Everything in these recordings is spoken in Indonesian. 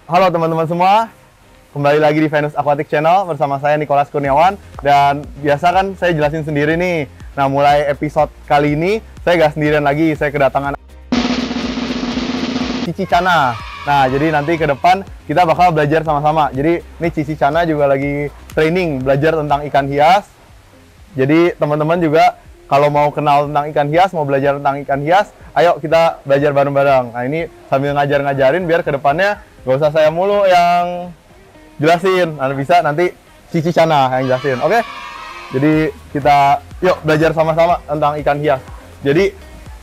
Halo teman-teman semua, kembali lagi di Venus Aquatic Channel bersama saya Nicholas Kurniawan. Dan biasa kan saya jelasin sendiri nih. Nah, mulai episode kali ini saya gak sendirian lagi, saya kedatangan Cici Chana. Nah, jadi nanti ke depan kita bakal belajar sama-sama. Jadi ini Cici Chana juga lagi training belajar tentang ikan hias. Jadi teman-teman juga kalau mau kenal tentang ikan hias, mau belajar tentang ikan hias, ayo kita belajar bareng-bareng. Nah, ini sambil ngajar-ngajarin biar ke depannya gak usah saya mulu yang jelasin. Nah, bisa nanti Cici Chana yang jelasin. Oke? Jadi kita yuk belajar sama-sama tentang ikan hias. Jadi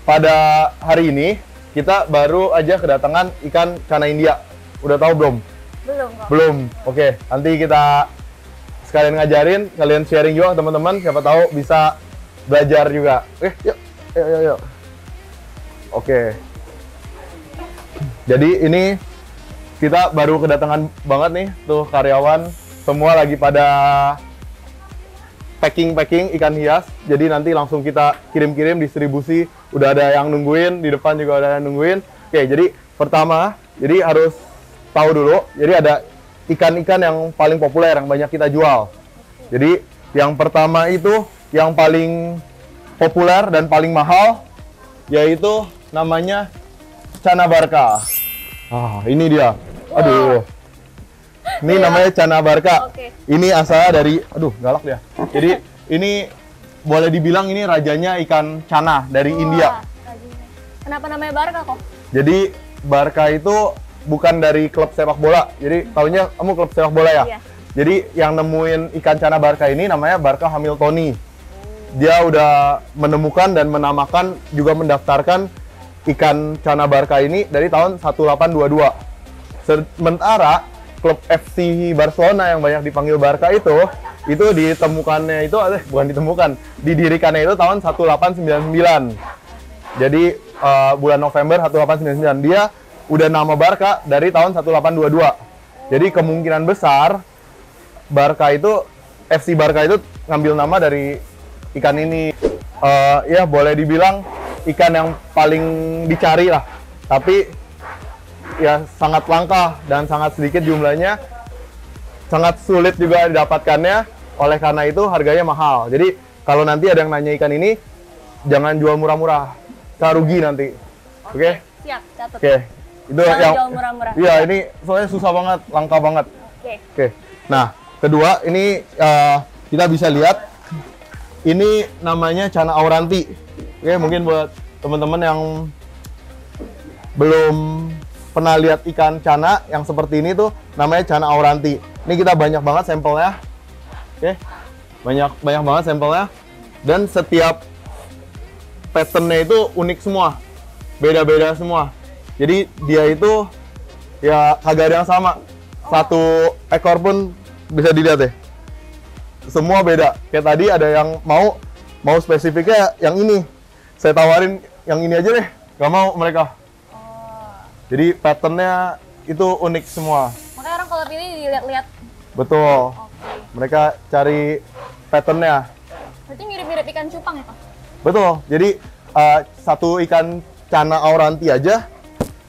pada hari ini kita baru aja kedatangan ikan Chana India. Udah tahu belum? Belum kok. Belum. Oke, nanti kita sekalian ngajarin, kalian sharing juga teman-teman, siapa tahu bisa belajar juga. Yuk. Oke. Jadi ini kita baru kedatangan banget nih, tuh karyawan semua lagi pada packing ikan hias. Jadi nanti langsung kita kirim-kirim distribusi. Udah ada yang nungguin, di depan juga ada yang nungguin. Oke, jadi pertama, jadi harus tahu dulu. Jadi ada ikan-ikan yang paling populer yang banyak kita jual. Jadi yang pertama itu yang paling populer dan paling mahal, yaitu namanya Chana Barca. Ah, ini dia. Aduh. Ini namanya Chana Barca. Oke. Ini asal dari, aduh galak dia. Jadi ini boleh dibilang ini rajanya ikan Chana dari India. Rajanya. Kenapa namanya Barca kok? Jadi Barca itu bukan dari klub sepak bola. Jadi tahunya kamu klub sepak bola ya? Iya. Jadi yang nemuin ikan Chana Barca ini namanya Barca Hamiltoni. Dia udah menemukan dan menamakan juga mendaftarkan ikan Chana Barca ini dari tahun 1822. Sementara klub FC Barcelona yang banyak dipanggil Barca itu ditemukannya itu bukan ditemukan, didirikannya itu tahun 1899. Jadi bulan November 1899 dia udah nama Barca dari tahun 1822. Jadi kemungkinan besar Barca itu FC Barca itu ngambil nama dari ikan ini. Ya boleh dibilang ikan yang paling dicari lah. Tapi ya sangat langka dan sangat sedikit jumlahnya. Sangat sulit juga didapatkannya. Oleh karena itu harganya mahal. Jadi kalau nanti ada yang nanya ikan ini, jangan jual murah-murah. Rugi nanti. Oke? Siap, catat. Oke. Itu Jangan yang jual murah-murah. Iya, ini soalnya susah banget, langka banget. Oke. Nah, kedua ini kita bisa lihat ini namanya Chana auranti. Oke, mungkin buat teman-teman yang belum pernah lihat ikan Chana yang seperti ini tuh namanya Chana auranti. Ini kita banyak banget sampelnya. Oke. Banyak banget sampelnya dan setiap patternnya itu unik semua. Beda-beda semua. Jadi dia itu ya kagak ada yang sama. Satu ekor pun bisa dilihat ya. Semua beda. Kayak tadi ada yang mau spesifiknya yang ini. Saya tawarin yang ini aja deh. Gak mau mereka. Jadi patternnya itu unik semua. Makanya orang kalau pilih dilihat-lihat. Betul. Oke. Mereka cari patternnya. Berarti mirip-mirip ikan cupang ya, Pak? Betul. Jadi satu ikan Chana auranti aja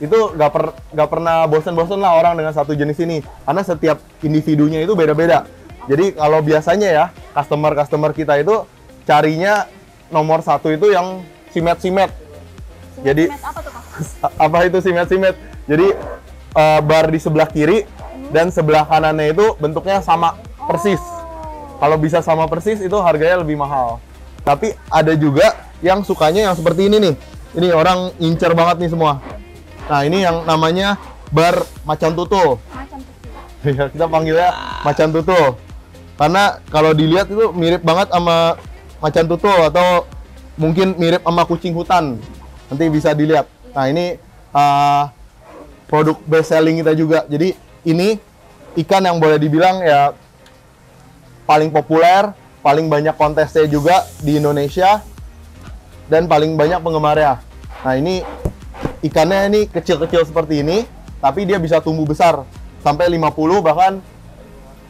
itu nggak pernah bosen-bosen lah orang dengan satu jenis ini. Karena setiap individunya itu beda-beda. Jadi kalau biasanya ya customer kita itu carinya nomor satu itu yang simet-simet. Jadi Apa tuh, Pak? apa itu simet-simet? Jadi bar di sebelah kiri dan sebelah kanannya itu bentuknya sama persis. Kalau bisa sama persis itu harganya lebih mahal. Tapi ada juga yang sukanya yang seperti ini nih. Ini orang incer banget nih semua. Nah, ini yang namanya bar macan tutul. Macam tutul. Ya, kita panggilnya macan tutul. Karena kalau dilihat itu mirip banget sama macan tutul atau mungkin mirip sama kucing hutan. Nanti bisa dilihat. Nah, ini produk best selling kita juga. Jadi ini ikan yang boleh dibilang ya paling populer, paling banyak kontesnya juga di Indonesia, dan paling banyak penggemarnya. Nah, ini ikannya ini kecil-kecil seperti ini, tapi dia bisa tumbuh besar sampai 50 bahkan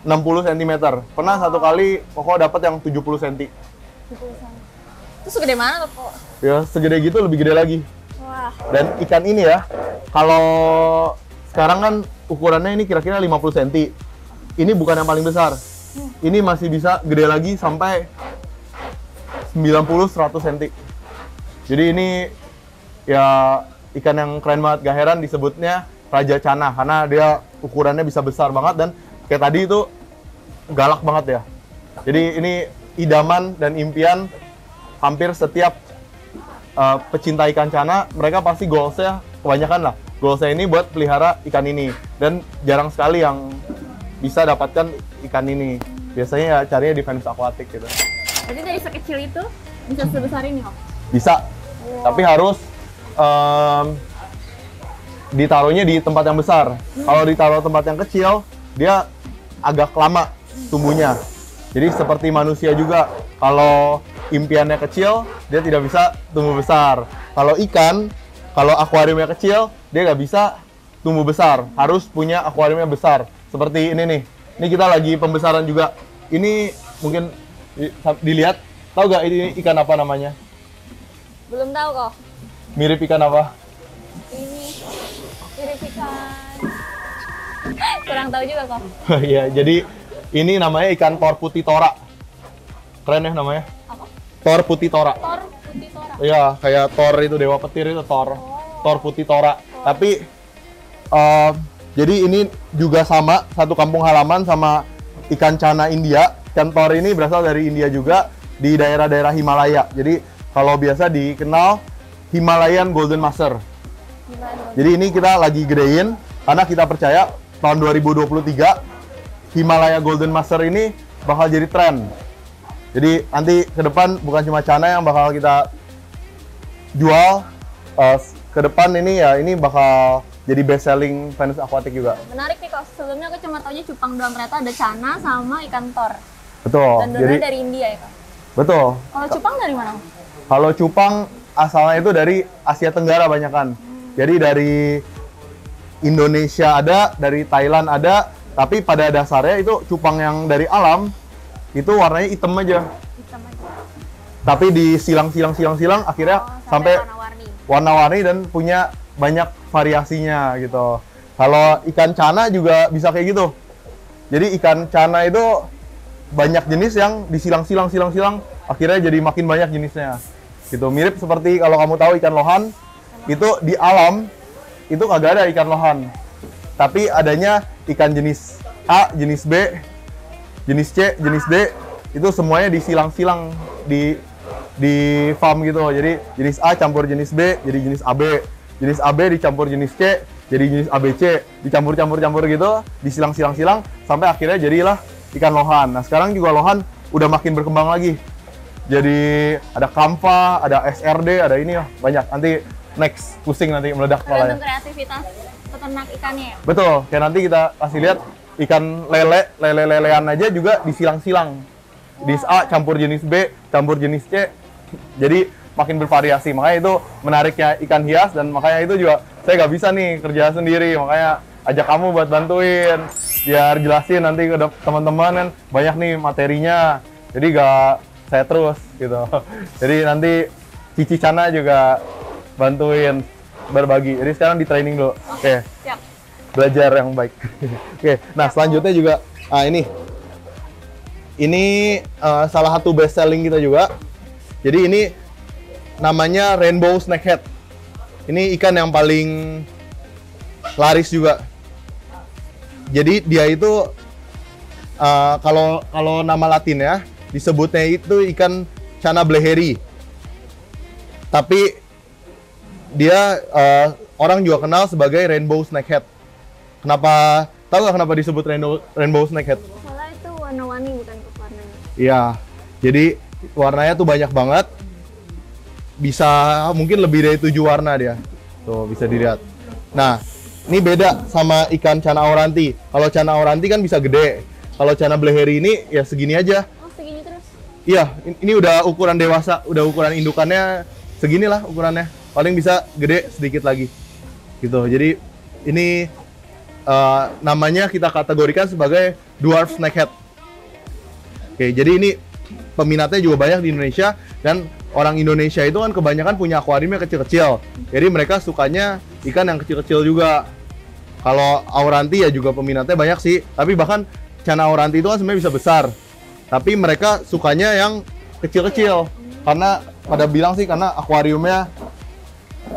60 cm. Pernah satu kali pokok dapat yang 70 cm. Itu segede mana tuh, Kok? Ya, segede gitu lebih gede lagi. Wah. Dan ikan ini ya, kalau sekarang kan ukurannya ini kira-kira 50 cm. Ini bukan yang paling besar. Ini masih bisa gede lagi sampai 90-100 cm. Jadi ini ya ikan yang keren banget, gak heran disebutnya Raja Cana karena dia ukurannya bisa besar banget dan kayak tadi itu galak banget ya. Jadi ini idaman dan impian hampir setiap pecinta ikan cana, mereka pasti goalsnya kebanyakan lah. Goalsnya ini buat pelihara ikan ini dan jarang sekali yang bisa dapatkan ikan ini. Biasanya ya carinya di Venus Aquatic gitu. Jadi dari sekecil itu bisa sebesar ini kok? Bisa, tapi harus ditaruhnya di tempat yang besar. Kalau ditaruh tempat yang kecil, dia agak lama tumbuhnya. Jadi seperti manusia juga, kalau impiannya kecil, dia tidak bisa tumbuh besar. Kalau ikan, kalau akuariumnya kecil, dia nggak bisa tumbuh besar. Harus punya akuariumnya besar. Seperti ini nih. Ini kita lagi pembesaran juga. Ini mungkin dilihat, tahu nggak ini ikan apa namanya? Belum tahu kok. Mirip ikan apa? Ini mirip ikan. Kurang tahu juga kok. Iya, jadi ini namanya ikan tor putih tora. Keren ya namanya? Apa? Tor putih tora. Tor putih tora. Iya, kayak Thor itu, dewa petir itu Thor. Tor putih tora. Tapi jadi ini juga sama, satu kampung halaman sama ikan cana India. Ikan Thor ini berasal dari India juga, di daerah-daerah Himalaya. Jadi kalau biasa dikenal Himalayan Golden Master. Jadi ini kita lagi gedein karena kita percaya tahun 2023 Himalaya Golden Master ini bakal jadi tren. Jadi nanti ke depan bukan cuma cana yang bakal kita jual, ke depan ini ya ini bakal jadi best selling Venus Aquatic juga. Menarik nih kok. Sebelumnya aku cuma taunya cupang doang, ternyata ada cana sama ikan tor. Betul. Dan dua-duanya dari India ya kak? Betul. Kalau cupang dari mana? Kalau cupang asalnya itu dari Asia Tenggara banyakan. Jadi dari Indonesia ada, dari Thailand ada, tapi pada dasarnya itu cupang yang dari alam itu warnanya hitam aja. Hitam aja. Tapi disilang akhirnya sampai warna-warni dan punya banyak variasinya gitu. Kalau ikan cana juga bisa kayak gitu. Jadi ikan cana itu banyak jenis yang disilang akhirnya jadi makin banyak jenisnya. Gitu. Mirip seperti kalau kamu tahu ikan lohan, itu di alam itu kagak ada ikan lohan. Tapi adanya ikan jenis A, jenis B, jenis C, jenis D, itu semuanya disilang-silang di farm gitu. Jadi jenis A campur jenis B jadi jenis AB. Jenis AB dicampur jenis C jadi jenis ABC. Dicampur-campur gitu, disilang-silang sampai akhirnya jadilah ikan lohan. Nah, sekarang juga lohan udah makin berkembang lagi. Jadi ada kamfa, ada SRD, ada ini ya, banyak. Nanti next pusing nanti meledak kepalanya. Tergantung kreativitas peternak ikannya ya? Betul, kayak nanti kita kasih lihat ikan lelean aja juga disilang-silang. Jenis A campur jenis B, campur jenis C. Jadi makin bervariasi. Makanya itu menariknya ikan hias dan makanya itu juga saya nggak bisa nih kerja sendiri. Makanya ajak kamu buat bantuin biar jelasin nanti ke teman-teman kan banyak nih materinya. Jadi nggak saya terus gitu. Jadi nanti Cici Cana juga bantuin berbagi. Jadi sekarang di training dulu. Oke. Siap. Belajar yang baik. Oke. Nah, selanjutnya juga ini salah satu best selling kita juga. Jadi ini namanya Rainbow Snakehead. Ini ikan yang paling laris juga. Jadi dia itu kalau nama latinnya disebutnya itu ikan Channa bleheri. Tapi dia orang juga kenal sebagai Rainbow Snakehead. Tahu nggak kenapa disebut Rainbow Snakehead? Soalnya itu warna-warni bukan warnanya. Iya. Jadi warnanya tuh banyak banget. Bisa mungkin lebih dari 7 warna dia. Tuh bisa dilihat. Nah, ini beda sama ikan Channa auranti. Kalau Channa auranti kan bisa gede. Kalau Channa bleheri ini ya segini aja. Oh, segini terus? Iya, ini udah ukuran dewasa, udah ukuran indukannya seginilah ukurannya. Paling bisa gede sedikit lagi. Gitu. Jadi ini namanya kita kategorikan sebagai dwarf snakehead. Oke, jadi ini peminatnya juga banyak di Indonesia dan orang Indonesia itu kan kebanyakan punya akuariumnya kecil-kecil. Jadi mereka sukanya ikan yang kecil-kecil juga. Kalau Auranti ya juga peminatnya banyak sih. Tapi bahkan Cana Auranti itu kan sebenarnya bisa besar. Tapi mereka sukanya yang kecil-kecil. Karena pada bilang sih karena akuariumnya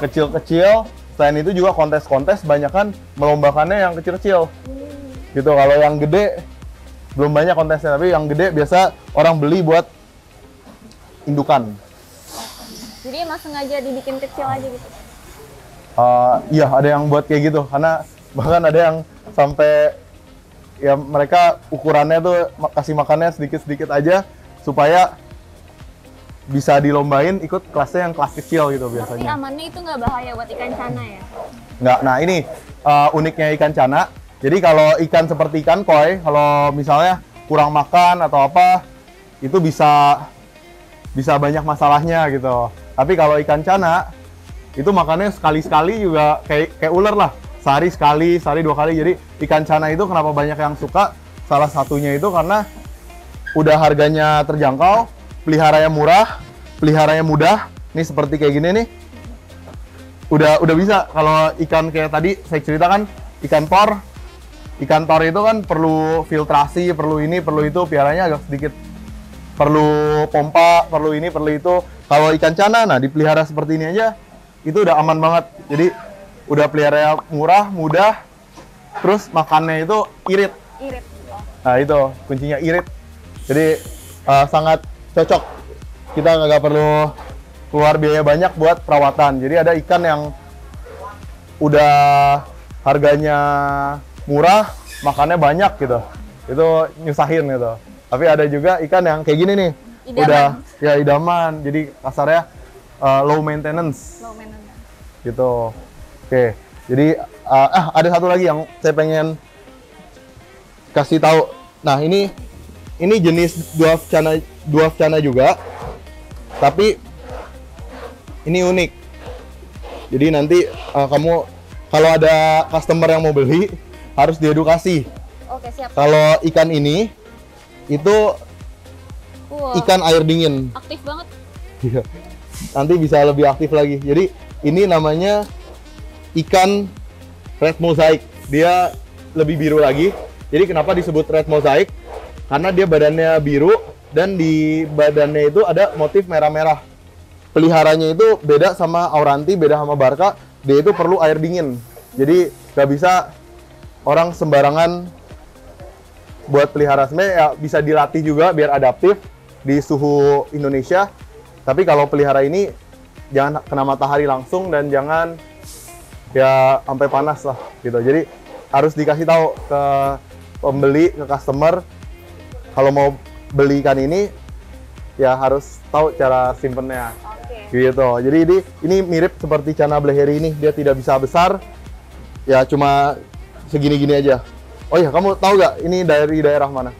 kecil-kecil. Selain itu juga kontes-kontes banyak kan melombakannya yang kecil-kecil. Gitu. Kalau yang gede belum banyak kontesnya, tapi yang gede biasa orang beli buat indukan. Jadi emang sengaja dibikin kecil aja gitu? Iya, ada yang buat kayak gitu. Karena bahkan ada yang sampai ya mereka ukurannya tuh kasih makannya sedikit-sedikit aja supaya bisa dilombain ikut kelasnya yang kelas kecil gitu Tapi biasanya. amannya itu nggak bahaya buat ikan cana ya? Nggak, nah ini uniknya ikan cana. Jadi kalau ikan seperti ikan koi, kalau misalnya kurang makan atau apa, itu bisa banyak masalahnya gitu. Tapi kalau ikan cana, itu makannya sekali-sekali juga kayak ular lah. Sehari sekali, sehari 2 kali. Jadi ikan cana itu kenapa banyak yang suka? Salah satunya itu karena udah harganya terjangkau, peliharanya murah, peliharanya mudah. Nih seperti kayak gini nih. Udah bisa. Kalau ikan kayak tadi saya ceritakan ikan tor. Ikan tor itu kan perlu filtrasi, perlu ini, perlu itu, piaranya agak sedikit perlu pompa, perlu ini, perlu itu. Kalau ikan cana, nah dipelihara seperti ini aja, itu udah aman banget. Jadi udah pelihara murah, mudah, terus makannya itu irit. Irit. Oh. Nah itu kuncinya irit. Jadi sangat cocok. Kita nggak perlu keluar biaya banyak buat perawatan. Jadi ada ikan yang udah harganya murah, makannya banyak gitu. Itu nyusahin gitu. Tapi ada juga ikan yang kayak gini nih. Idaman. Udah ya idaman. Jadi kasarnya low maintenance. Low maintenance. Gitu. Oke. Jadi ada satu lagi yang saya pengen kasih tahu. Nah, ini jenis dwarf cana juga. Tapi ini unik. Jadi nanti kamu kalau ada customer yang mau beli harus diedukasi. Oke, siap. Kalau ikan ini itu Wow, ikan air dingin. aktif banget. Iya. Nanti bisa lebih aktif lagi. Jadi ini namanya ikan red mosaic. Dia lebih biru lagi. Jadi kenapa disebut red mosaic? Karena dia badannya biru dan di badannya itu ada motif merah-merah. Peliharanya itu beda sama Auranti, beda sama Barca. Dia itu perlu air dingin. Jadi nggak bisa orang sembarangan buat pelihara. Sebenarnya ya bisa dilatih juga biar adaptif di suhu Indonesia. Tapi kalau pelihara ini jangan kena matahari langsung dan jangan ya sampai panas lah gitu. Jadi harus dikasih tahu ke pembeli, ke customer kalau mau beli ikan ini ya harus tahu cara simpennya. Oke. Gitu. Jadi ini mirip seperti cana bleheri ini, dia tidak bisa besar. Ya cuma segini-gini aja. Oh iya, kamu tahu nggak ini dari daerah mana?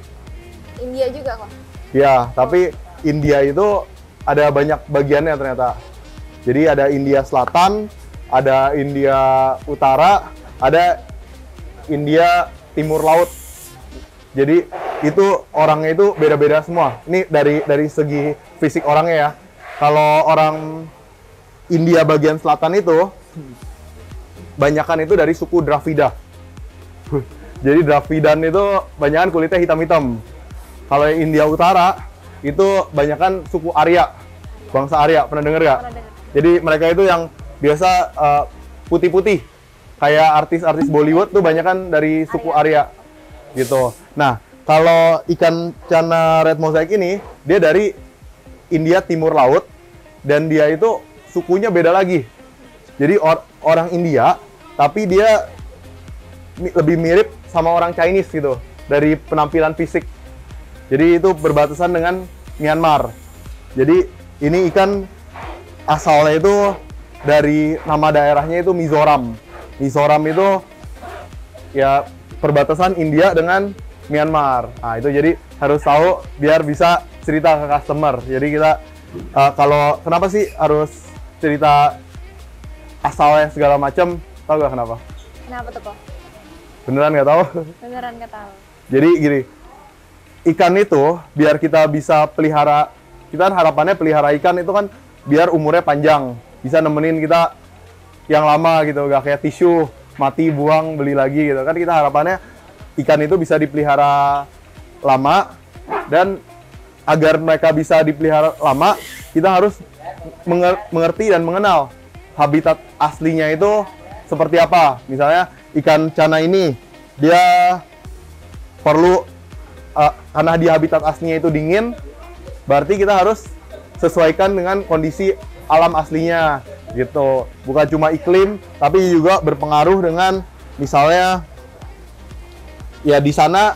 India juga kok. Ya, tapi India itu ada banyak bagiannya ternyata. Jadi ada India Selatan, ada India Utara, ada India Timur Laut. Jadi itu orangnya itu beda-beda semua. Ini dari segi fisik orangnya ya. Kalau orang India bagian selatan itu banyakan itu dari suku Dravida. Jadi Dravidan itu banyakan kulitnya hitam-hitam. Kalau yang India Utara itu banyakan suku Arya, bangsa Arya. Pernah dengar nggak? Pernah dengar. Jadi mereka itu yang biasa putih-putih, kayak artis-artis Bollywood tuh banyakan dari suku Arya, gitu. Nah, kalau ikan cana red mosaic ini dia dari India Timur Laut dan dia itu sukunya beda lagi. Jadi orang India, tapi dia lebih mirip sama orang Chinese gitu dari penampilan fisik. Jadi itu berbatasan dengan Myanmar. Jadi ini ikan asalnya itu dari nama daerahnya itu Mizoram. Mizoram itu ya perbatasan India dengan Myanmar. Nah itu jadi harus tahu biar bisa cerita ke customer. Jadi kita kalau kenapa sih harus cerita asalnya segala macam? Tahu gak kenapa? Kenapa tuh kok? Beneran nggak tahu? Beneran nggak tahu. Jadi gini, ikan itu biar kita bisa pelihara, kita kan harapannya pelihara ikan itu kan biar umurnya panjang, bisa nemenin kita yang lama gitu, gak kayak tisu, mati, buang, beli lagi gitu kan. Kita harapannya ikan itu bisa dipelihara lama, dan agar mereka bisa dipelihara lama, kita harus mengerti dan mengenal habitat aslinya itu seperti apa. Misalnya ikan cana ini, dia perlu karena di habitat aslinya itu dingin, berarti kita harus sesuaikan dengan kondisi alam aslinya gitu. Bukan cuma iklim, tapi juga berpengaruh dengan misalnya ya di sana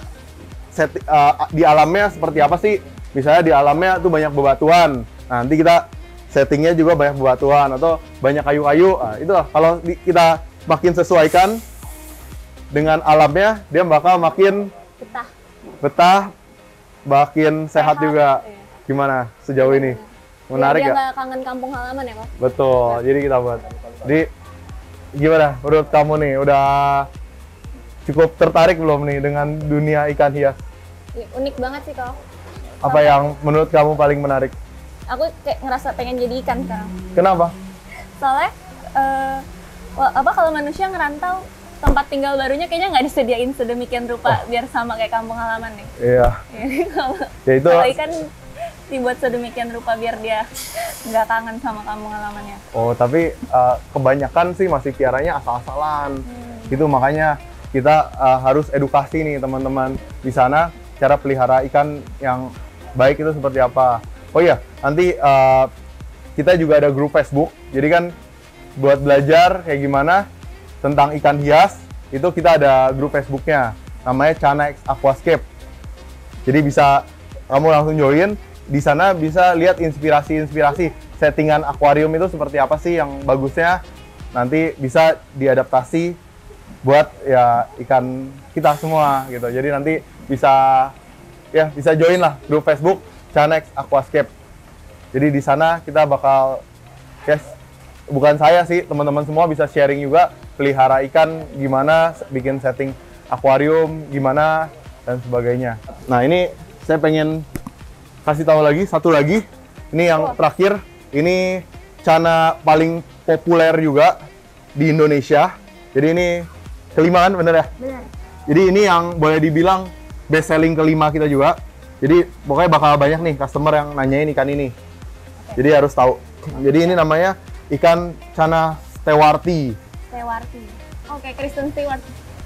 di alamnya seperti apa sih. Misalnya di alamnya tuh banyak bebatuan, nah, nanti kita settingnya juga banyak bebatuan atau banyak kayu-kayu. Nah, itu kalau kita makin sesuaikan dengan alamnya, dia bakal makin betah, makin sehat juga. Iya. Gimana sejauh ini? Menarik Biar dia ya? nggak kangen kampung halaman ya kok. Betul, jadi kita buat. Jadi gimana menurut kamu nih, udah cukup tertarik belum nih dengan dunia ikan hias? Ya, unik banget sih kok. Apa yang menurut kamu paling menarik? Aku kayak ngerasa pengen jadi ikan sekarang. Kenapa? Soalnya kalau manusia ngerantau, tempat tinggal barunya kayaknya nggak disediain sedemikian rupa biar sama kayak kampung halaman nih. Iya. Jadi Ya itu. kalau ikan dibuat sedemikian rupa biar dia nggak kangen sama kampung halamannya. Oh, tapi kebanyakan sih masih piaranya asal-asalan. Itu makanya kita harus edukasi nih teman-teman di sana, cara pelihara ikan yang baik itu seperti apa. Oh iya, nanti kita juga ada grup Facebook. Jadi kan buat belajar kayak gimana tentang ikan hias, itu kita ada grup Facebooknya, namanya Cana X Aquascape. Jadi bisa kamu langsung join, di sana bisa lihat inspirasi-inspirasi settingan akuarium itu seperti apa sih yang bagusnya, nanti bisa diadaptasi buat ya ikan kita semua gitu. Jadi nanti bisa join lah grup Facebook Cana X Aquascape. Jadi di sana kita bakal bukan saya sih, teman-teman semua bisa sharing juga pelihara ikan gimana, bikin setting akuarium gimana dan sebagainya. Nah, ini saya pengen kasih tahu lagi satu lagi. Ini yang terakhir, ini cana paling populer juga di Indonesia. Jadi ini kelima kan, bener ya? Benar. Jadi ini yang boleh dibilang best selling kelima kita juga. Jadi pokoknya bakal banyak nih customer yang nanyain ikan ini. Jadi harus tahu. Jadi ini namanya ikan cana stewarti. Stewarti. Oke, Kristen Stewart.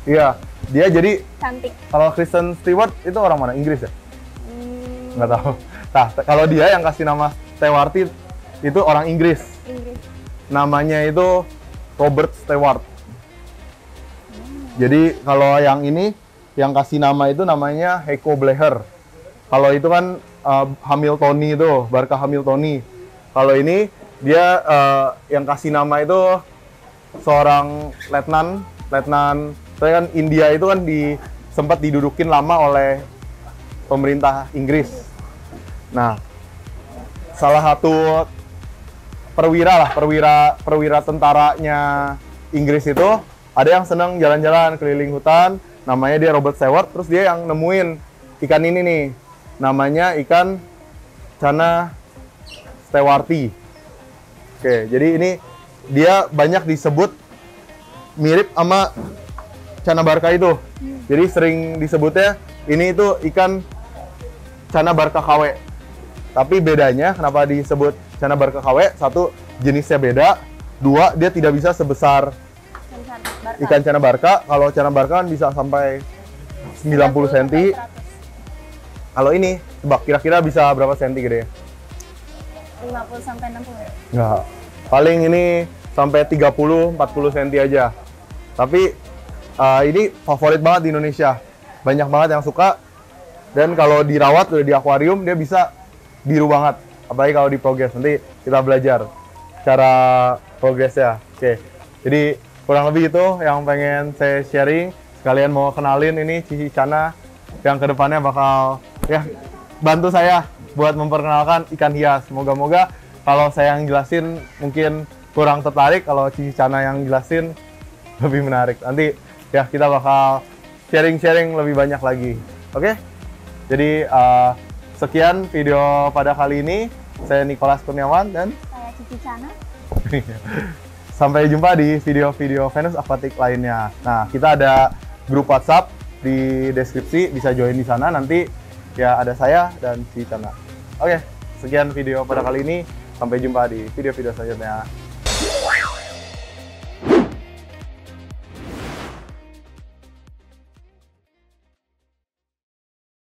Iya, dia jadi Cantik. kalau Kristen Stewart itu orang mana? Inggris ya? Nggak tahu. Nah, kalau dia yang kasih nama Stewarti itu orang Inggris. Namanya itu Robert Stewart. Jadi kalau yang ini yang kasih nama itu namanya Heiko Bleher. Kalau itu kan Hamiltoni itu, Barca Hamiltoni. Kalau ini dia yang kasih nama itu seorang letnan. Saya kan India itu kan sempat didudukin lama oleh pemerintah Inggris. Nah, salah satu perwira tentaranya Inggris itu ada yang senang jalan-jalan keliling hutan. Namanya dia Robert Stewart. Terus dia yang nemuin ikan ini nih. Namanya ikan cana stewarti. Oke, jadi ini dia banyak disebut mirip sama cana barca itu. Jadi sering disebutnya ini itu ikan cana barca KW. Tapi bedanya kenapa disebut cana barca KW? Satu, jenisnya beda. Dua, dia tidak bisa sebesar ikan cana barca. Kalau cana barca kan bisa sampai 90 cm. Kalau ini, coba kira-kira bisa berapa senti gede ya? 50 sampai 60. Enggak. Paling ini sampai 30-40 cm aja. Tapi ini favorit banget di Indonesia. Banyak banget yang suka. Dan kalau dirawat udah di akuarium, dia bisa biru banget. Apalagi kalau di progress. Nanti kita belajar cara progresnya. Oke. Jadi kurang lebih itu yang pengen saya sharing. Sekalian mau kenalin ini Cici Cana yang kedepannya bakal bantu saya buat memperkenalkan ikan hias. Moga-moga kalau saya yang jelasin mungkin kurang tertarik, kalau Cici Cana yang jelasin lebih menarik. Nanti kita bakal sharing-sharing lebih banyak lagi. Oke? Jadi sekian video pada kali ini. Saya Nicholas Kurniawan dan saya Cici Cana. Sampai jumpa di video-video Venus Aquatic lainnya. Nah, kita ada grup WhatsApp di deskripsi, bisa join di sana. Nanti ya ada saya dan si Chandra. Oke, sekian video pada kali ini. Sampai jumpa di video-video selanjutnya.